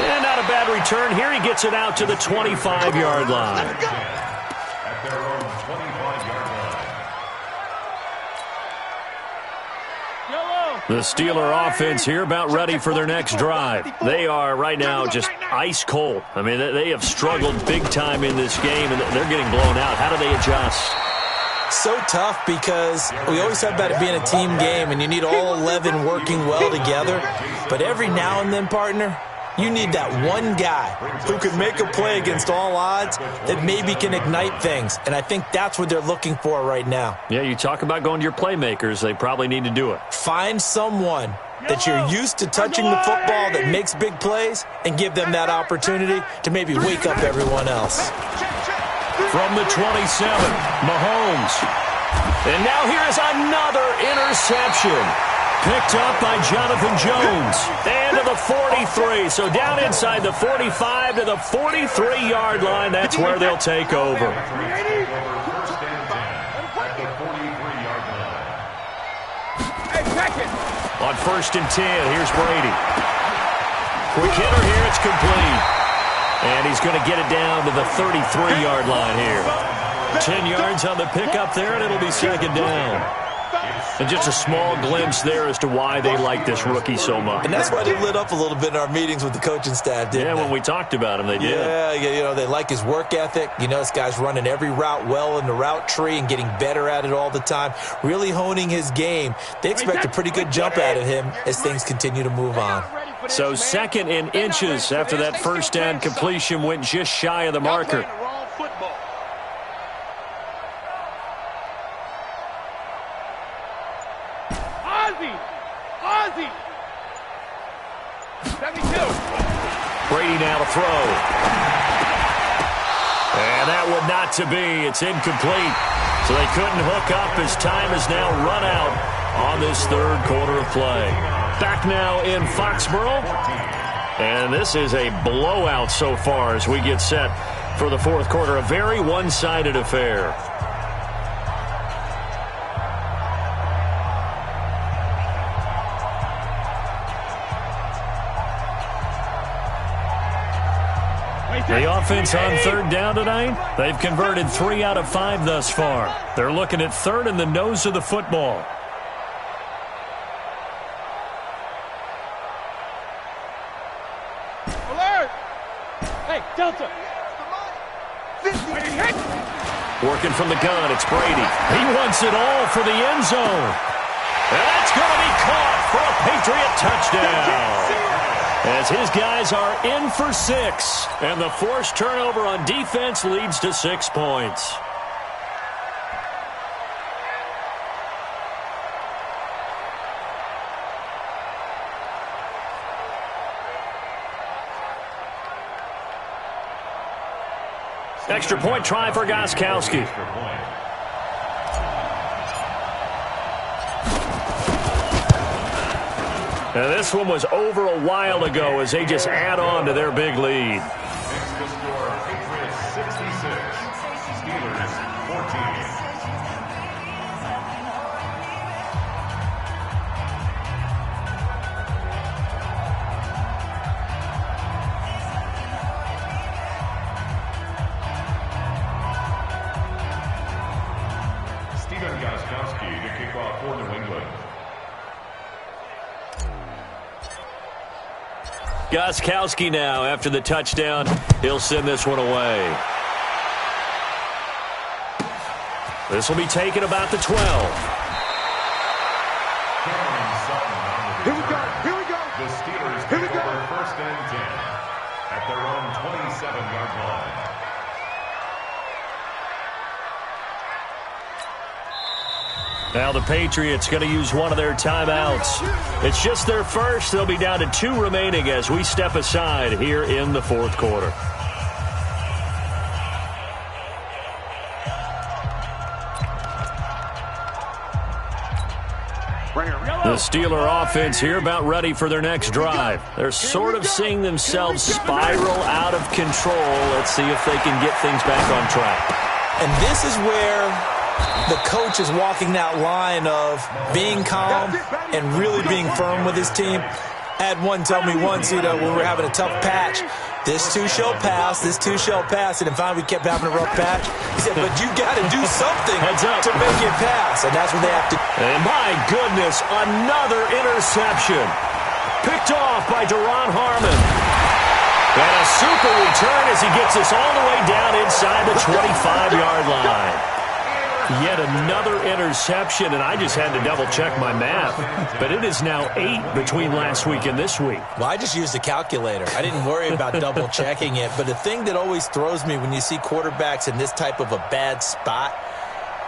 And not a bad return. Here he gets it out to the 25-yard line. At their own 25-yard line. The Steeler offense here about ready for their next drive. They are right now just ice cold. I mean, they have struggled big time in this game, and they're getting blown out. How do they adjust? So tough because we always talk about it being a team game, and you need all 11 working well together. But every now and then, partner, you need that one guy who can make a play against all odds that maybe can ignite things. And I think that's what they're looking for right now. Yeah, you talk about going to your playmakers. They probably need to do it. Find someone that you're used to touching the football that makes big plays and give them that opportunity to maybe wake up everyone else. From the 27, Mahomes. And now here is another interception. Picked up by Jonathan Jones. And to the 43. So down inside the 45 to the 43-yard line. That's where they'll take over. On 1st and 10, here's Brady. Quick hitter here, it's complete. And he's going to get it down to the 33-yard line here. 10 yards on the pickup there, and it'll be 2nd down. And just a small glimpse there as to why they like this rookie so much. And that's why they lit up a little bit in our meetings with the coaching staff, didn't they? When we talked about him, they did. Yeah, you know, they like his work ethic. You know, this guy's running every route well in the route tree and getting better at it all the time, really honing his game. They expect a pretty good jump out of him as things continue to move on. So 2nd and inches after that first down completion went just shy of the marker. Ozzy! 72. Brady now to throw. And that one not to be. It's incomplete. So they couldn't hook up as time is now run out on this 3rd quarter of play. Back now in Foxborough. And this is a blowout so far as we get set for the 4th quarter. A very one-sided affair. The offense on 3rd down tonight, they've converted 3 out of 5 thus far. They're looking at 3rd in the nose of the football. Alert! Hey, Delta! Working from the gun, it's Brady. He wants it all for the end zone. And that's going to be caught for a Patriot touchdown. As his guys are in for 6. And the forced turnover on defense leads to 6 points. Extra point try for Gostkowski. Now this one was over a while ago as they just add on to their big lead. Next to score, Patriots 66, Steelers 14. Gostkowski to kick off for New England. Gostkowski now after the touchdown. He'll send this one away. This will be taken about the 12. their own 27-yard line. Now the Patriots going to use one of their timeouts. It's just their first. They'll be down to 2 remaining as we step aside here in the fourth quarter. The Steeler offense here about ready for their next drive. They're sort of seeing themselves spiral out of control. Let's see if they can get things back on track. And this is where the coach is walking that line of being calm and really being firm with his team. I had one tell me once, when we were having a tough patch, this too shall pass, this too shall pass. And finally we kept having a rough patch. He said, but you got to do something to make it pass. And that's what they have to. And my goodness, another interception. Picked off by Deron Harmon. And a super return as he gets us all the way down inside the 25-yard line. Yet another interception, and I just had to double-check my math. But it is now 8 between last week and this week. Well, I just used a calculator. I didn't worry about double-checking it. But the thing that always throws me when you see quarterbacks in this type of a bad spot,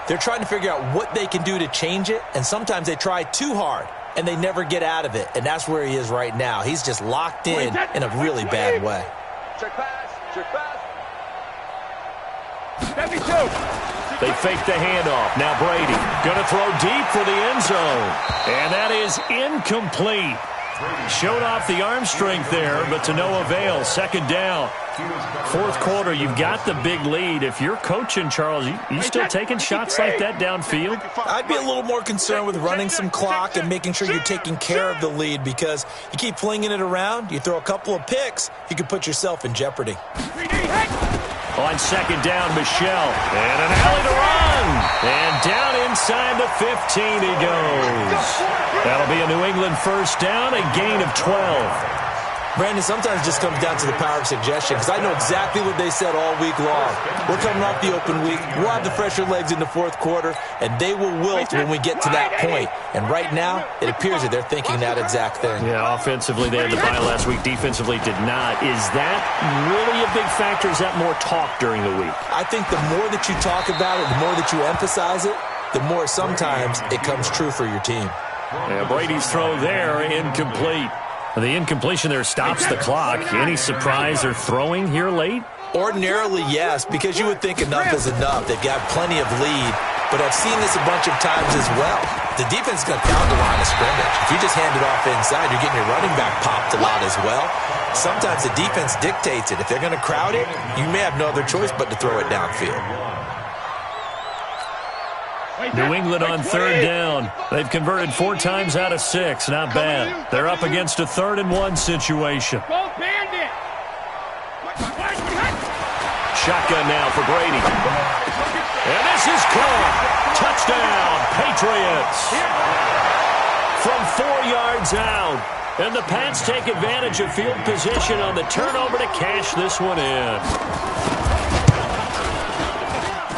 they're trying to figure out what they can do to change it, and sometimes they try too hard, and they never get out of it. And that's where he is right now. He's just locked in a really bad way. Check pass, check pass. Let me two. They fake the handoff. Now Brady going to throw deep for the end zone. And that is incomplete. Showed off the arm strength there, but to no avail. Second down. Fourth quarter, you've got the big lead. If you're coaching, Charles, you still taking shots like that downfield? I'd be a little more concerned with running some clock and making sure you're taking care of the lead, because you keep flinging it around, you throw a couple of picks, you can put yourself in jeopardy. On second down, Michelle. And an alley to run. And down inside the 15 he goes. That'll be a New England first down, a gain of 12. Brandon, sometimes it just comes down to the power of suggestion, because I know exactly what they said all week long. We're coming off the open week. We'll have the fresher legs in the fourth quarter, and they will wilt when we get to that point. And right now, it appears that they're thinking that exact thing. Yeah, offensively, they had the bye last week. Defensively, did not. Is that really a big factor? Is that more talk during the week? I think the more that you talk about it, the more that you emphasize it, the more sometimes it comes true for your team. Yeah, Brady's throw there, incomplete. The incompletion there stops the clock. Any surprise they're throwing here late? Ordinarily, yes, because you would think enough is enough. They've got plenty of lead, but I've seen this a bunch of times as well. The defense is going to pound the line of scrimmage. If you just hand it off inside, you're getting your running back popped a lot as well. Sometimes the defense dictates it. If they're going to crowd it, you may have no other choice but to throw it downfield. New England on third down. They've converted 4 times out of 6. Not bad. They're up against a 3rd-and-1 situation. Shotgun now for Brady. And this is caught. Touchdown, Patriots. From 4 yards out. And the Pats take advantage of field position on the turnover to cash this one in.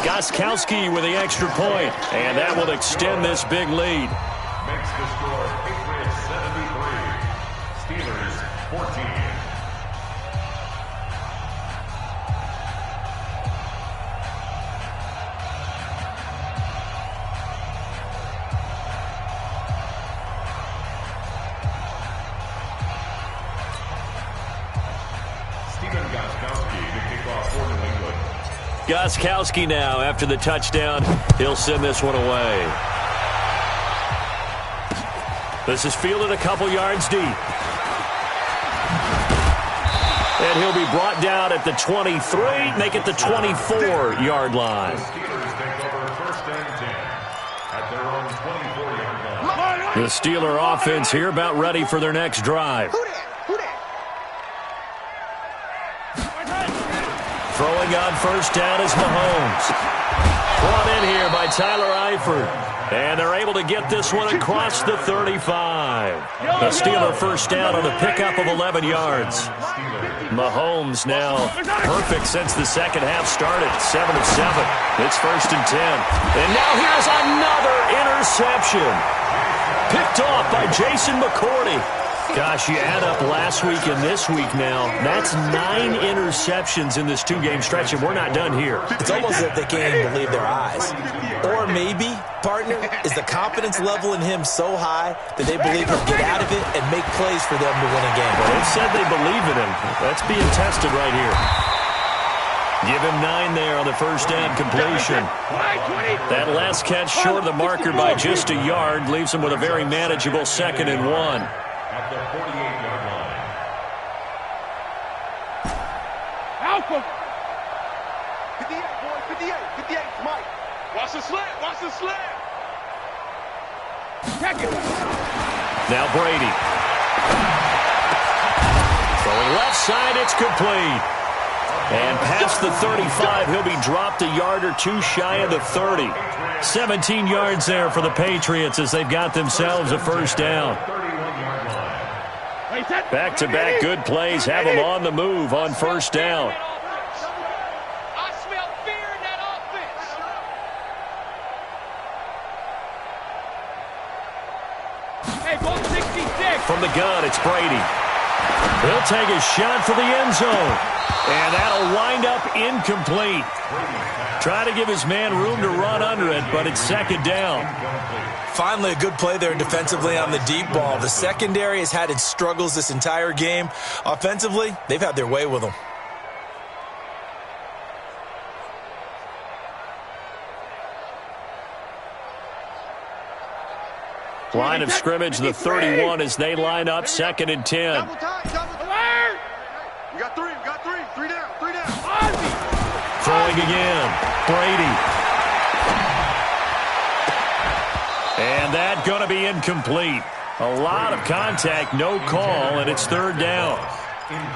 Gostkowski with the extra point, and that will extend this big lead. Makes the score Patriots 73, Steelers 14. Stephen Gostkowski to kick off for New England. Gostkowski now, after the touchdown, he'll send this one away. This is fielded a couple yards deep. And he'll be brought down at the 23, make it the 24-yard line. The Steelers take over 1st and 10 at their own 24-yard line. The Steeler offense here about ready for their next drive. Throwing on first down is Mahomes. Brought in here by Tyler Eifert. And they're able to get this one across the 35. The Steeler first down on a pickup of 11 yards. Mahomes now perfect since the second half started. 7 of 7. It's 1st and 10. And now here's another interception. Picked off by Jason McCourty. Gosh, you add up last week and this week now. That's 9 interceptions in this 2-game stretch, and we're not done here. It's almost as if they can't even believe their eyes. Or maybe, partner, is the confidence level in him so high that they believe he'll get out of it and make plays for them to win a game. Well, they've said they believe in him. That's being tested right here. Give him 9 there on the first down completion. That last catch short of the marker by just a yard leaves him with a very manageable 2nd and 1. At the 48-yard line. Alpha. 58, boy, 58, 58, Mike. Watch the slant, watch the slant. Check it. Now Brady. Throwing left side, it's complete. And past the 35, he'll be dropped a yard or 2 shy of the 30. 17 yards there for the Patriots as they've got themselves a first down. Back-to-back good plays have them on the move on first down. I smell fear in that offense. Hey, go 66. From the gun, it's Brady. He'll take a shot for the end zone. And that'll wind up incomplete. Try to give his man room to run under it, but it's 2nd down. Finally, a good play there defensively on the deep ball. The secondary has had its struggles this entire game. Offensively, they've had their way with them. Line of scrimmage, the 31 as they line up 2nd and 10. Double time, double time. We got 3 down, 3 down. Throwing again, Brady. And that going to be incomplete. A lot of contact, no call, and it's 3rd down.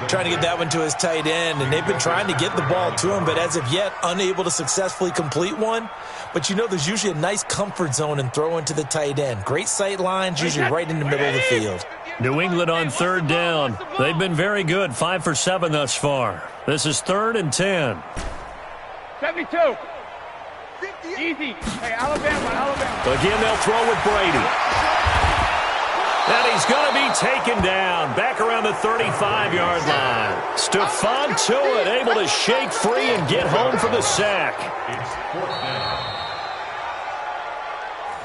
Trying to get that one to his tight end, and they've been trying to get the ball to him, but as of yet, unable to successfully complete one. But you know there's usually a nice comfort zone in throwing to the tight end. Great sight lines, usually right in the middle of the field. New England on 3rd down. They've been very good, 5 for 7 thus far. This is 3rd and 10. 72. Easy. Hey, Alabama. Again, they'll throw with Brady. And he's going to be taken down back around the 35-yard line. Stephon Tuitt able to shake free and get home for the sack.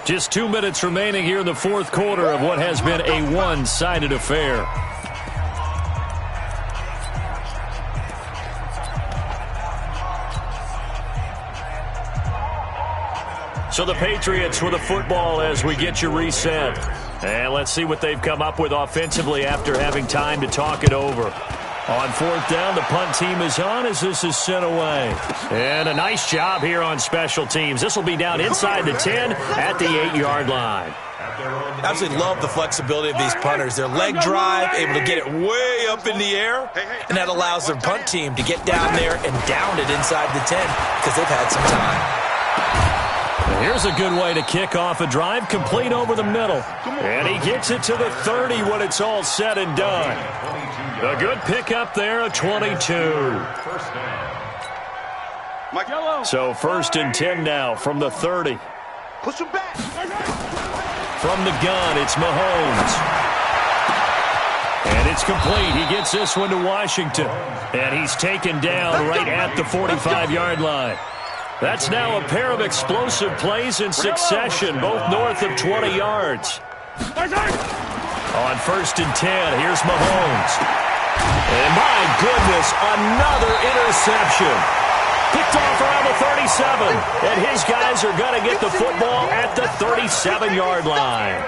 Just 2 minutes remaining here in the 4th quarter of what has been a one-sided affair. So the Patriots with the football as we get you reset. And let's see what they've come up with offensively after having time to talk it over. On 4th down, the punt team is on as this is sent away. And a nice job here on special teams. This will be down inside the 10 at the 8-yard line. Absolutely love the flexibility of these punters. Their leg drive, able to get it way up in the air, and that allows their punt team to get down there and down it inside the 10 because they've had some time. Here's a good way to kick off a drive, complete over the middle. And he gets it to the 30 when it's all said and done. A good pickup there, a 22. So 1st and 10 now from the 30. Push him back. From the gun, it's Mahomes. And it's complete. He gets this one to Washington. And he's taken down right at the 45-yard line. That's now a pair of explosive plays in succession, both north of 20 yards. On 1st and 10, here's Mahomes. And my goodness, another interception. Picked off around the 37, and his guys are going to get the football at the 37-yard line.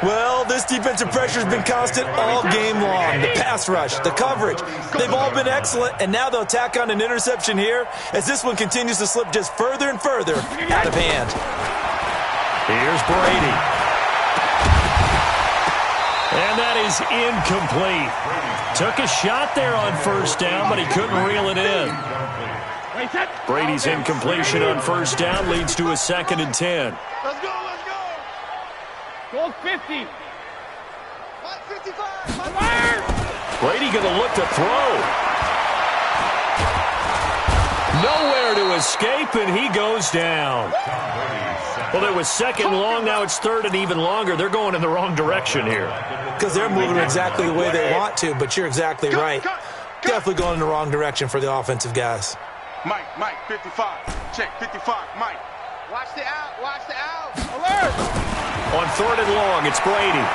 Well, this defensive pressure has been constant all game long. The pass rush, the coverage, they've all been excellent, and now they'll tack on an interception here as this one continues to slip just further and further out of hand. Here's Brady. And that is incomplete. Took a shot there on 1st down, but he couldn't reel it in. Brady's incompletion on 1st down leads to a 2nd and 10. Let's go. Goal 50. 55. Brady going to look to throw. Nowhere to escape, and he goes down. Well, it was second long. Now it's third and even longer. They're going in the wrong direction here. Because they're moving exactly the way they want to, but you're exactly right. Definitely going in the wrong direction for the offensive guys. Mike, 55. Check, 55, Mike. Watch the out. Alert! On third and long, it's Brady.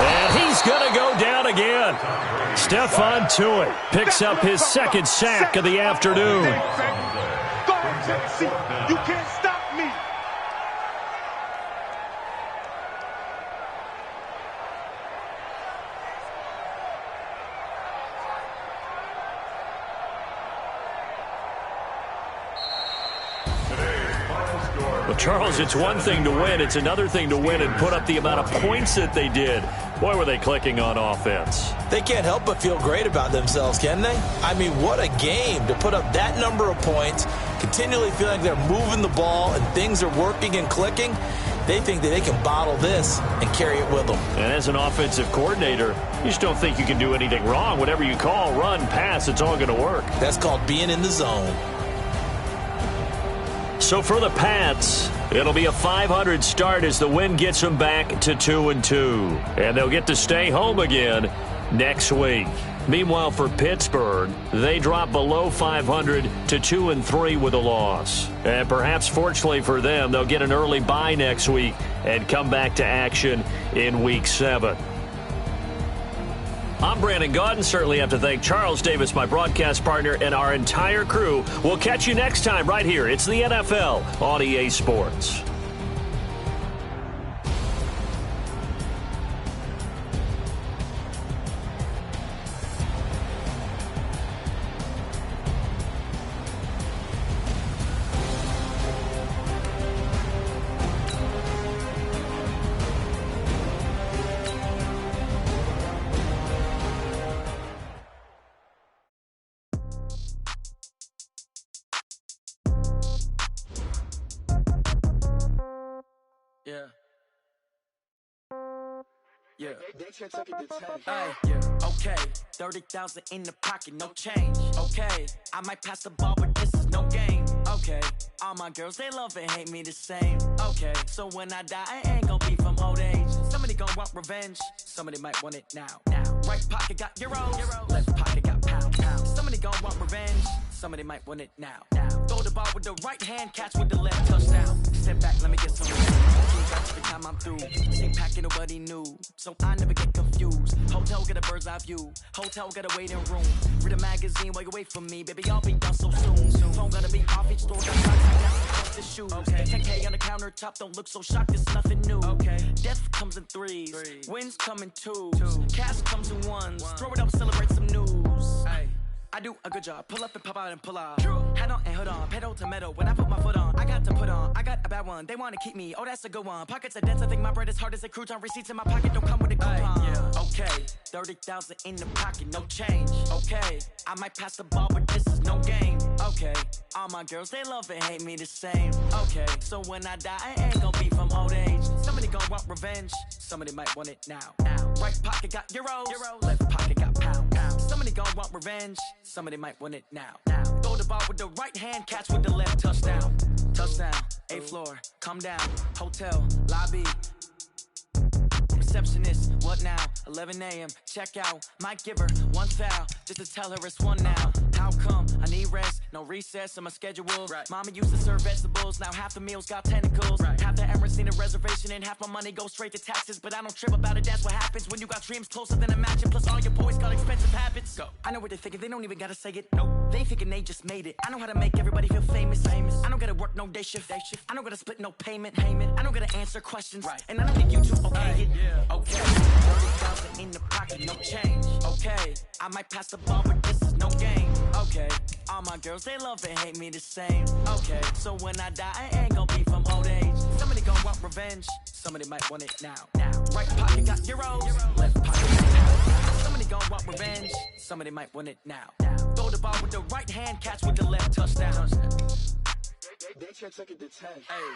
And he's going to go down again. Stephon Tuitt picks up his second sack of the afternoon. Go, Tennessee. You can't stop me. Well, Charles, it's one thing to win. It's another thing to win and put up the amount of points that they did. Boy, were they clicking on offense. They can't help but feel great about themselves, can they? I mean, what a game to put up that number of points, continually feeling like they're moving the ball and things are working and clicking. They think that they can bottle this and carry it with them. And as an offensive coordinator, you just don't think you can do anything wrong. Whatever you call, run, pass, it's all going to work. That's called being in the zone. So for the Pats, it'll be a 500 start as the win gets them back to 2-2. And they'll get to stay home again next week. Meanwhile, for Pittsburgh, they drop below 500 to 2-3 with a loss. And perhaps fortunately for them, they'll get an early bye next week and come back to action in Week 7. I'm Brandon Gaudin. Certainly have to thank Charles Davis, my broadcast partner, and our entire crew. We'll catch you next time right here. It's the NFL on EA Sports. Yeah. Okay. 30,000 in the pocket, no change. Okay. I might pass the ball, but this is no game. Okay. All my girls, they love and hate me the same. Okay. So when I die, I ain't gonna be from old age. Somebody gonna want revenge. Somebody might want it now. Right pocket got euros. Left pocket got pound. Somebody gonna want revenge. Somebody might want it now. Throw the ball with the right hand, catch with the left, touchdown. Step back, let me get some every time I'm through. Ain't packing nobody new, so I never get confused. Hotel get a bird's eye view. Hotel got a waiting room. Read a magazine while you wait for me, baby. I'll be done so soon. Phone gotta be off each store. Got socks, the shoes. Okay. 10K on the countertop. Don't look so shocked. It's nothing new. Okay. Death comes in threes. Wins come in twos. Cash comes in ones. Throw it up, celebrate some news. Ay. I do a good job. Pull up and pop out and pull out. Head on and hood on. Pedal to metal. When I put my foot on, I got to put on. I got a bad one. They want to keep me. Oh, that's a good one. Pockets are dense. I think my bread is hard as a crouton. Receipts in my pocket don't come with a coupon. Okay. 30,000 in the pocket. No change. Okay. I might pass the ball, but this is no game. Okay. All my girls, they love and hate me the same. Okay. So when I die, I ain't gonna be from old age. Somebody gonna want revenge. Somebody might want it now. Right pocket got euros. Left pocket got pound. Somebody gonna want revenge. Somebody might want it now. Throw the ball with the right hand, catch with the left, touchdown. Touchdown, 8th floor, come down. Hotel, lobby. Receptionist, what now? 11 a.m., check out. Might give her one foul, just to tell her it's one now. How come? I need rest, no recess in my schedule. Right. Mama used to serve vegetables, now half the meals got tentacles. Right. Half the errands need a reservation, and half my money goes straight to taxes. But I don't trip about it, that's what happens when you got dreams closer than a match. And plus all your boys got expensive habits. Go. I know what they're thinking, they don't even gotta say it. Nope. They ain't thinking they just made it. I know how to make everybody feel famous. I don't gotta work no day shift. I don't gotta split no payment. I don't gotta answer questions. Right. And I don't think you two okay it. Okay. 30,000 in the pocket, no change. Okay. I might pass the ball, but this is no game. Okay. All my girls, they love and hate me the same. Okay. So when I die, I ain't gonna be from old age. Somebody gonna want revenge. Somebody might want it now. Right pocket got euros. Left pocket got pound. Somebody gonna want revenge. Somebody might want it now. Throw the ball with the right hand, catch with the left, touchdown. They check it to 10. Hey.